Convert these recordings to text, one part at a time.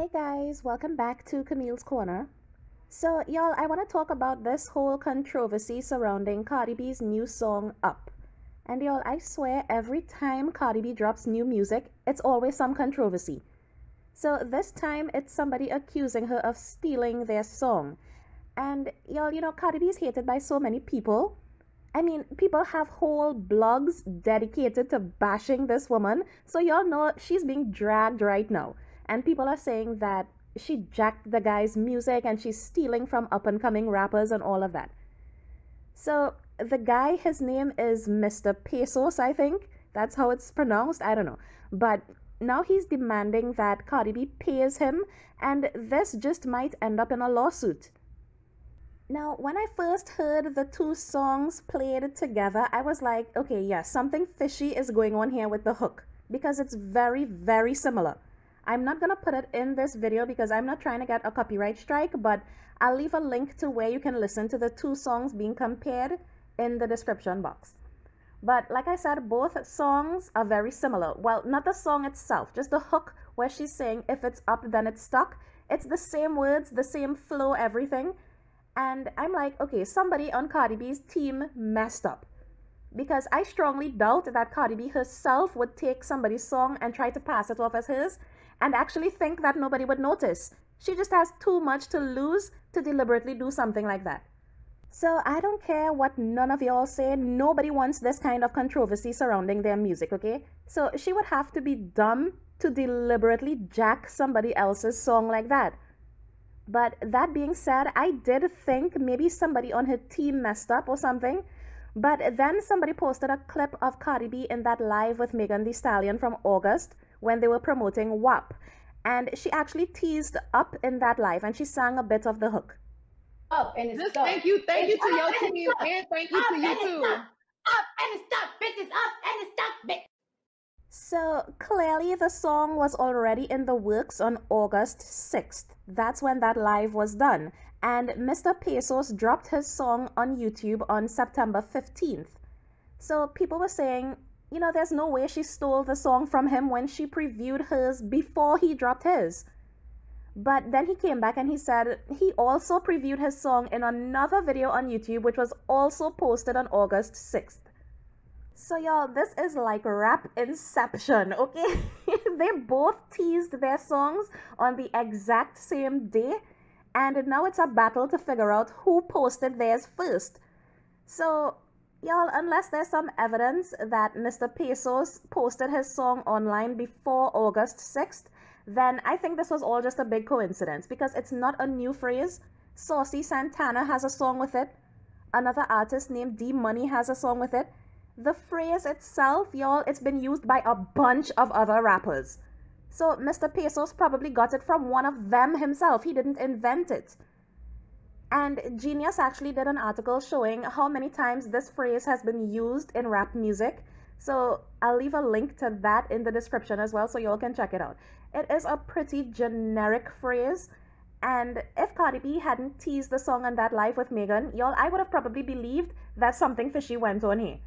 Hey guys, welcome back to Camille's Corner. So, y'all, I want to talk about this whole controversy surrounding Cardi B's new song Up. And y'all, I swear every time Cardi B drops new music, it's always some controversy. So, this time it's somebody accusing her of stealing their song. And y'all, Cardi B is hated by so many people. I mean, people have whole blogs dedicated to bashing this woman. So, y'all know she's being dragged right now. And people are saying that she jacked the guy's music and she's stealing from up and coming rappers and all of that. So, the guy, his name is Mr. Pesos, I think. That's how it's pronounced. I don't know. But now he's demanding that Cardi B pays him, and this just might end up in a lawsuit. Now, when I first heard the two songs played together, I was like, okay, yeah, something fishy is going on here with the hook because it's very, very similar. I'm not going to put it in this video because I'm not trying to get a copyright strike, but I'll leave a link to where you can listen to the two songs being compared in the description box. But like I said, both songs are very similar. Well, not the song itself, just the hook where she's saying if it's up, then it's stuck. It's the same words, the same flow, everything. And I'm like, okay, somebody on Cardi B's team messed up. Because I strongly doubt that Cardi B herself would take somebody's song and try to pass it off as hers and actually think that nobody would notice. She just has too much to lose to deliberately do something like that. So I don't care what none of y'all say, nobody wants this kind of controversy surrounding their music, okay? So she would have to be dumb to deliberately jack somebody else's song like that. But that being said, I did think maybe somebody on her team messed up or something. But then somebody posted a clip of Cardi B in that live with Megan Thee Stallion from August when they were promoting WAP. And she actually teased Up in that live and she sang a bit of the hook. Up and it's Just stuck. thank you to your Up and team, it's stuck. and thank you Up to you and it's too. stuck. Up and it's stuck, bitches. Up and it's stuck, bitch. So clearly the song was already in the works on August 6th. That's when that live was done. And Mr. Pesos dropped his song on YouTube on September 15th. So people were saying, there's no way she stole the song from him when she previewed hers before he dropped his. But then he came back and he said he also previewed his song in another video on YouTube, which was also posted on August 6th. So y'all, this is like rap inception, okay? They both teased their songs on the exact same day, and now it's a battle to figure out who posted theirs first. So y'all, unless there's some evidence that Mr. Pesos posted his song online before August 6th, then I think this was all just a big coincidence because it's not a new phrase. Saucy Santana has a song with it. Another artist named D Money has a song with it. The phrase itself, y'all, it's been used by a bunch of other rappers. So Mr. Pesos probably got it from one of them himself. He didn't invent it. And Genius actually did an article showing how many times this phrase has been used in rap music. So I'll leave a link to that in the description as well so y'all can check it out. It is a pretty generic phrase. And if Cardi B hadn't teased the song on that live with Megan, y'all, I would have probably believed that something fishy went on here.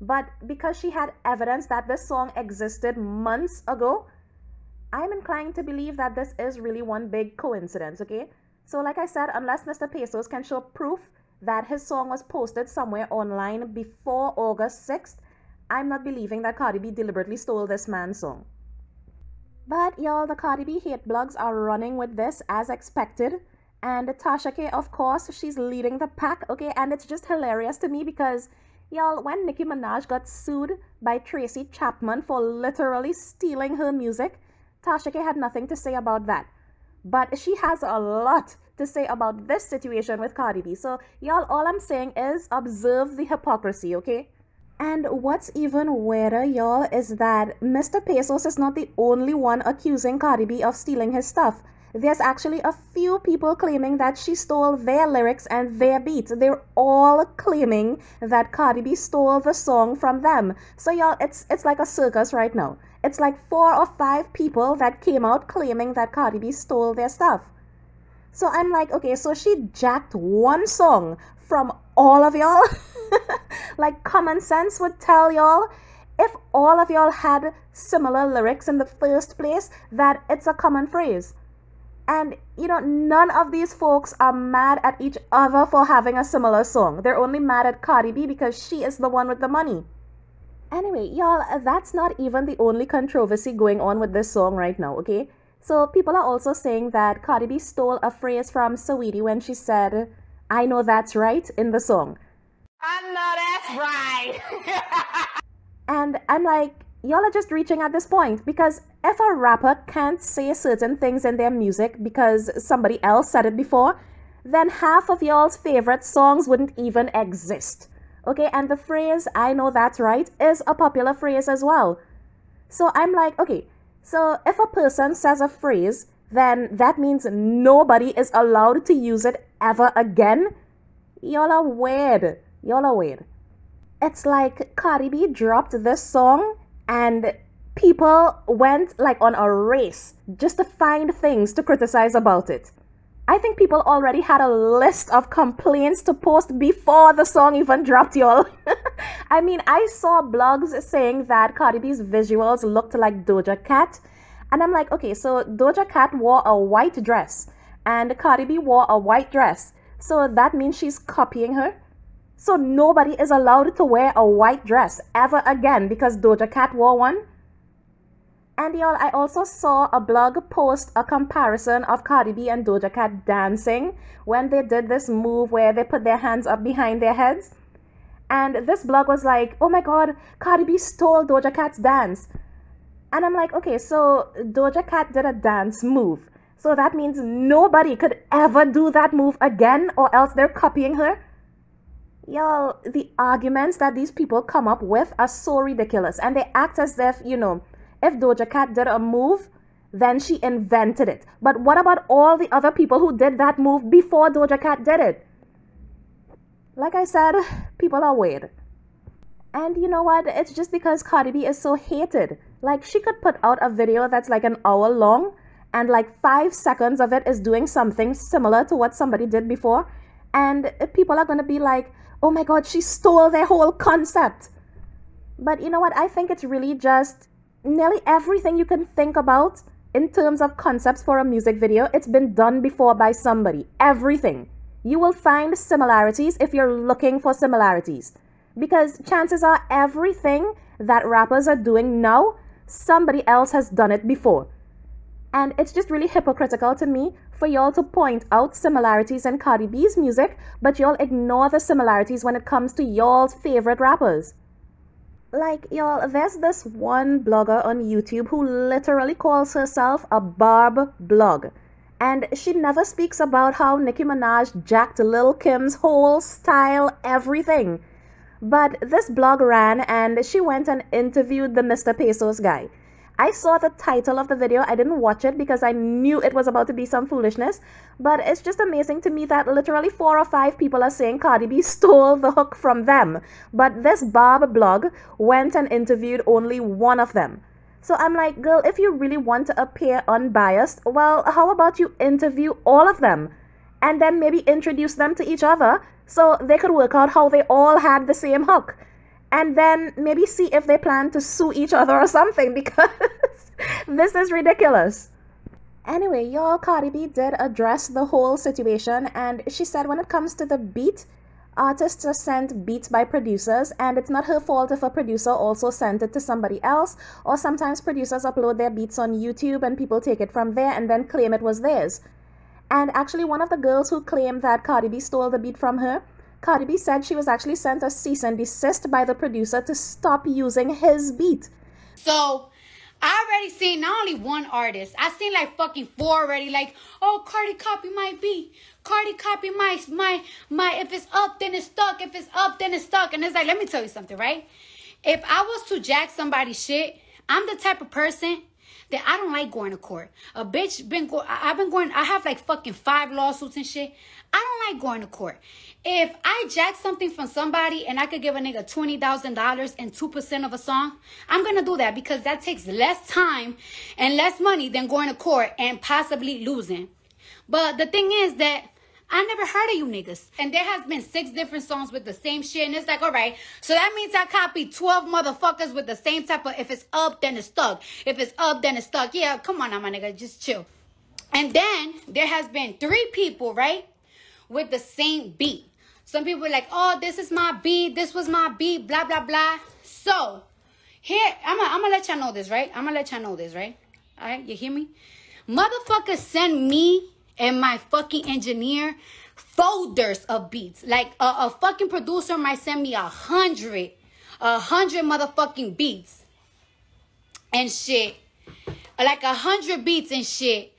But because she had evidence that this song existed months ago, I'm inclined to believe that this is really one big coincidence, okay? So like I said, unless Mr. Pesos can show proof that his song was posted somewhere online before August 6th, I'm not believing that Cardi B deliberately stole this man's song. But y'all, the Cardi B hate blogs are running with this as expected. And Tasha K, of course, she's leading the pack, okay? And it's just hilarious to me because, y'all, when Nicki Minaj got sued by Tracy Chapman for literally stealing her music, Tasha K had nothing to say about that. But she has a lot to say about this situation with Cardi B. So, y'all, all I'm saying is observe the hypocrisy, okay? And what's even weirder, y'all, is that Mr. Pesos is not the only one accusing Cardi B of stealing his stuff. There's actually a few people claiming that she stole their lyrics and their beats. They're all claiming that Cardi B stole the song from them. So y'all, it's like a circus right now. It's like 4 or 5 people that came out claiming that Cardi B stole their stuff. So I'm like, okay, so she jacked one song from all of y'all? Like common sense would tell y'all, if all of y'all had similar lyrics in the first place, that it's a common phrase. And none of these folks are mad at each other for having a similar song. They're only mad at Cardi B because she is the one with the money. Anyway, y'all, that's not even the only controversy going on with this song right now, okay? So people are also saying that Cardi B stole a phrase from Saweetie when she said, "I know that's right" in the song. I know that's right. And I'm like, y'all are just reaching at this point, because if a rapper can't say certain things in their music because somebody else said it before, then half of y'all's favorite songs wouldn't even exist. Okay, and the phrase "I know that's right" is a popular phrase as well. So I'm like, okay, so if a person says a phrase, then that means nobody is allowed to use it ever again? Y'all are weird. Y'all are weird. It's like Cardi B dropped this song and people went like on a race just to find things to criticize about it. I think people already had a list of complaints to post before the song even dropped, y'all. I mean, I saw blogs saying that Cardi B's visuals looked like Doja Cat. And I'm like, okay, so Doja Cat wore a white dress and Cardi B wore a white dress. So that means she's copying her. So nobody is allowed to wear a white dress ever again because Doja Cat wore one. And y'all, I also saw a blog post a comparison of Cardi B and Doja Cat dancing when they did this move where they put their hands up behind their heads. And this blog was like, oh my god, Cardi B stole Doja Cat's dance. And I'm like, okay, so Doja Cat did a dance move. So that means nobody could ever do that move again, or else they're copying her. Y'all, the arguments that these people come up with are so ridiculous. And they act as if, if Doja Cat did a move, then she invented it. But what about all the other people who did that move before Doja Cat did it? Like I said, people are weird. And you know what? It's just because Cardi B is so hated. Like, she could put out a video that's like an hour long, and like 5 seconds of it is doing something similar to what somebody did before. And people are going to be like, oh my god, she stole their whole concept. But you know what? I think it's really just nearly everything you can think about in terms of concepts for a music video, it's been done before by somebody. Everything. You will find similarities if you're looking for similarities. Because chances are everything that rappers are doing now, somebody else has done it before. And it's just really hypocritical to me for y'all to point out similarities in Cardi B's music, but y'all ignore the similarities when it comes to y'all's favorite rappers. Like, y'all, there's this one blogger on YouTube who literally calls herself a Barb blog. And she never speaks about how Nicki Minaj jacked Lil Kim's whole style, everything. But this blog ran and she went and interviewed the Mr. Pesos guy. I saw the title of the video. I didn't watch it because I knew it was about to be some foolishness. But it's just amazing to me that literally 4 or 5 people are saying Cardi B stole the hook from them. But this Barb blog went and interviewed only one of them. So I'm like, girl, if you really want to appear unbiased, well, how about you interview all of them? And then maybe introduce them to each other so they could work out how they all had the same hook. And then maybe see if they plan to sue each other or something, because this is ridiculous. Anyway, y'all, Cardi B did address the whole situation, and she said when it comes to the beat, artists are sent beats by producers, and it's not her fault if a producer also sent it to somebody else, or sometimes producers upload their beats on YouTube and people take it from there and then claim it was theirs. And actually, one of the girls who claimed that Cardi B stole the beat from her, Cardi B said she was actually sent a cease and desist by the producer to stop using his beat. So, I already seen not only one artist. I seen like fucking 4 already. Like, oh, Cardi copy my beat. Cardi copy my, if it's up, then it's stuck. If it's up, then it's stuck. And it's like, let me tell you something, right? If I was to jack somebody's shit, I'm the type of person that I don't like going to court. A bitch I have like fucking 5 lawsuits and shit. I don't like going to court. If I jack something from somebody and I could give a nigga $20,000 and 2% of a song, I'm going to do that because that takes less time and less money than going to court and possibly losing. But the thing is that I never heard of you niggas. And there has been 6 different songs with the same shit. And it's like, all right, so that means I copied 12 motherfuckers with the same type of, if it's up, then it's stuck. If it's up, then it's stuck. Yeah, come on now, my nigga, just chill. And then there has been 3 people, right, with the same beat. Some people are like, oh, this is my beat, this was my beat, blah, blah, blah. So, here, I'm gonna let y'all know this, right? I'm gonna let y'all know this, right? All right, you hear me? Motherfuckers send me and my fucking engineer folders of beats. Like, a fucking producer might send me 100 motherfucking beats and shit. Like 100 beats and shit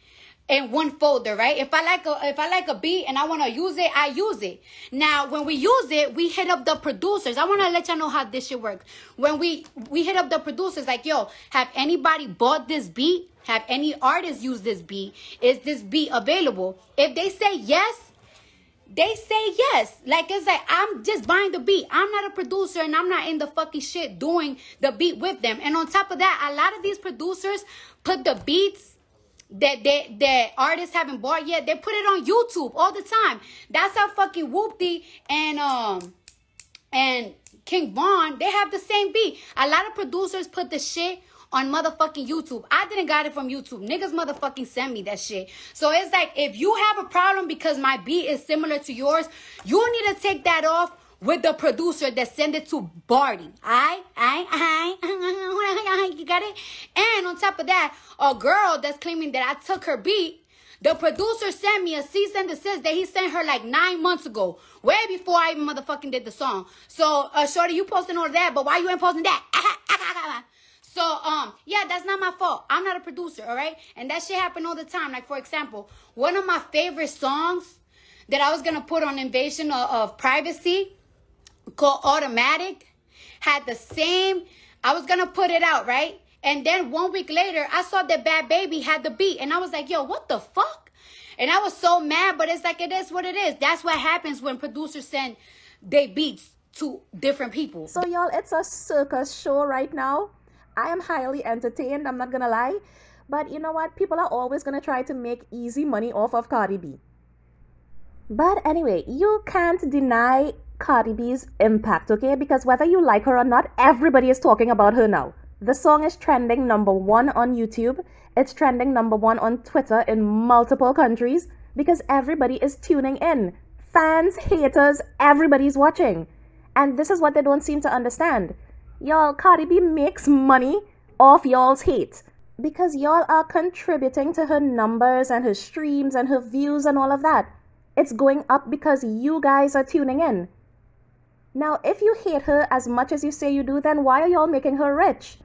in one folder, right? If I like a beat and I want to use it, I use it. Now, when we use it, we hit up the producers. I want to let y'all know how this shit works. When we hit up the producers, like, yo, have anybody bought this beat? Have any artists used this beat? Is this beat available? If they say yes, they say yes. Like, it's like, I'm just buying the beat. I'm not a producer and I'm not in the fucking shit doing the beat with them. And on top of that, a lot of these producers put the beats that artists haven't bought yet, they put it on YouTube all the time. That's how fucking Whoopty and King Von, they have the same beat. A lot of producers put the shit on motherfucking YouTube. I didn't got it from YouTube. Niggas motherfucking send me that shit. So it's like, if you have a problem because my beat is similar to yours, you need to take that off with the producer that send it to Barty. You got it? And on top of that, a girl that's claiming that I took her beat, the producer sent me a cease and desist that he sent her like 9 months ago, way before I even motherfucking did the song. So, shorty, you posting all that, but why you ain't posting that? So, yeah, that's not my fault. I'm not a producer, all right? And that shit happen all the time. Like, for example, one of my favorite songs that I was going to put on Invasion of Privacy, called Automatic, had the same, I was gonna put it out, right? And then 1 week later, I saw that Bad Baby had the beat, and I was like, yo, what the fuck? And I was so mad, but it's like, it is what it is. That's what happens when producers send their beats to different people. So y'all, it's a circus show right now. I am highly entertained, I'm not gonna lie. But you know what? People are always gonna try to make easy money off of Cardi B. But anyway, you can't deny Cardi B's impact, okay? Because whether you like her or not, everybody is talking about her now. The song is trending #1 on YouTube. It's trending #1 on Twitter in multiple countries because everybody is tuning in. Fans, haters, everybody's watching. And this is what they don't seem to understand. Y'all, Cardi B makes money off y'all's hate because y'all are contributing to her numbers and her streams and her views and all of that. It's going up because you guys are tuning in. Now, if you hate her as much as you say you do, then why are y'all making her rich?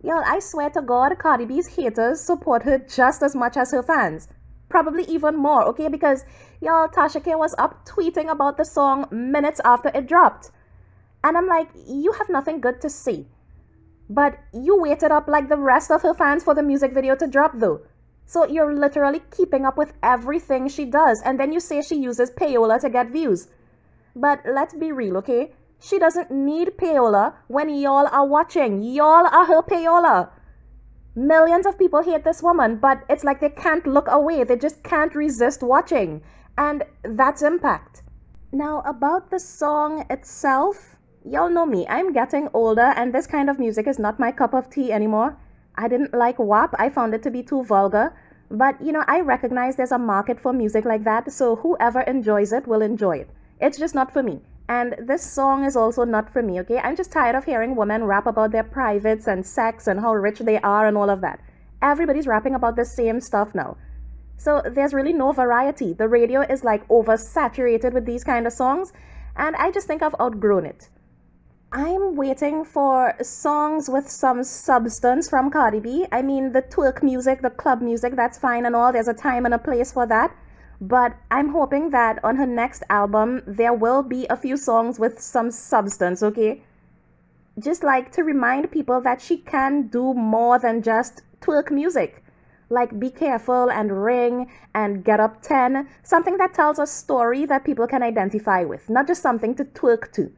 Y'all, I swear to God, Cardi B's haters support her just as much as her fans. Probably even more, okay? Because, y'all, Tasha K was up tweeting about the song minutes after it dropped. And I'm like, you have nothing good to say. But you waited up like the rest of her fans for the music video to drop, though. So you're literally keeping up with everything she does. And then you say she uses payola to get views. But let's be real, okay? She doesn't need payola when y'all are watching. Y'all are her payola. Millions of people hate this woman, but it's like they can't look away. They just can't resist watching. And that's impact. Now, about the song itself, y'all know me. I'm getting older, and this kind of music is not my cup of tea anymore. I didn't like WAP. I found it to be too vulgar. But, you know, I recognize there's a market for music like that, so whoever enjoys it will enjoy it. It's just not for me. And this song is also not for me, okay? I'm just tired of hearing women rap about their privates and sex and how rich they are and all of that. Everybody's rapping about the same stuff now. So there's really no variety. The radio is like oversaturated with these kind of songs, and I just think I've outgrown it. I'm waiting for songs with some substance from Cardi B. I mean, the twerk music, the club music, that's fine and all. There's a time and a place for that. But I'm hoping that on her next album, there will be a few songs with some substance, okay? Just like to remind people that she can do more than just twerk music. Like Be Careful and Ring and Get Up 10. Something that tells a story that people can identify with, not just something to twerk to.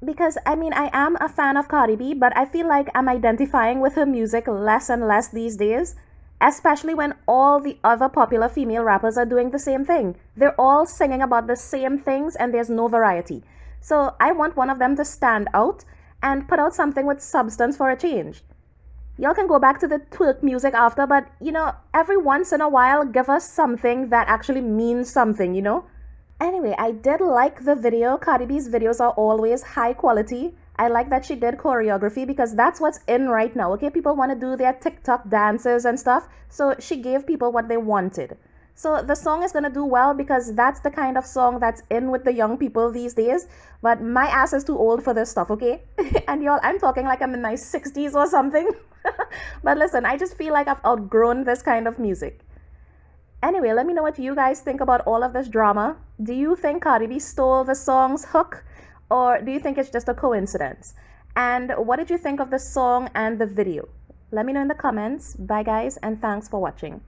Because, I mean, I am a fan of Cardi B, but I feel like I'm identifying with her music less and less these days. Especially when all the other popular female rappers are doing the same thing. They're all singing about the same things and there's no variety. So I want one of them to stand out and put out something with substance for a change. Y'all can go back to the twerk music after, but every once in a while, give us something that actually means something. Anyway, I did like the video. Cardi B's videos are always high quality. I like that she did choreography because that's what's in right now, okay? People want to do their TikTok dances and stuff, so she gave people what they wanted. So the song is going to do well because that's the kind of song that's in with the young people these days. But my ass is too old for this stuff, okay? And y'all, I'm talking like I'm in my 60s or something. But listen, I just feel like I've outgrown this kind of music. Anyway, let me know what you guys think about all of this drama. Do you think Cardi B stole the song's hook? Or do you think it's just a coincidence? And what did you think of the song and the video? Let me know in the comments. Bye guys, and thanks for watching.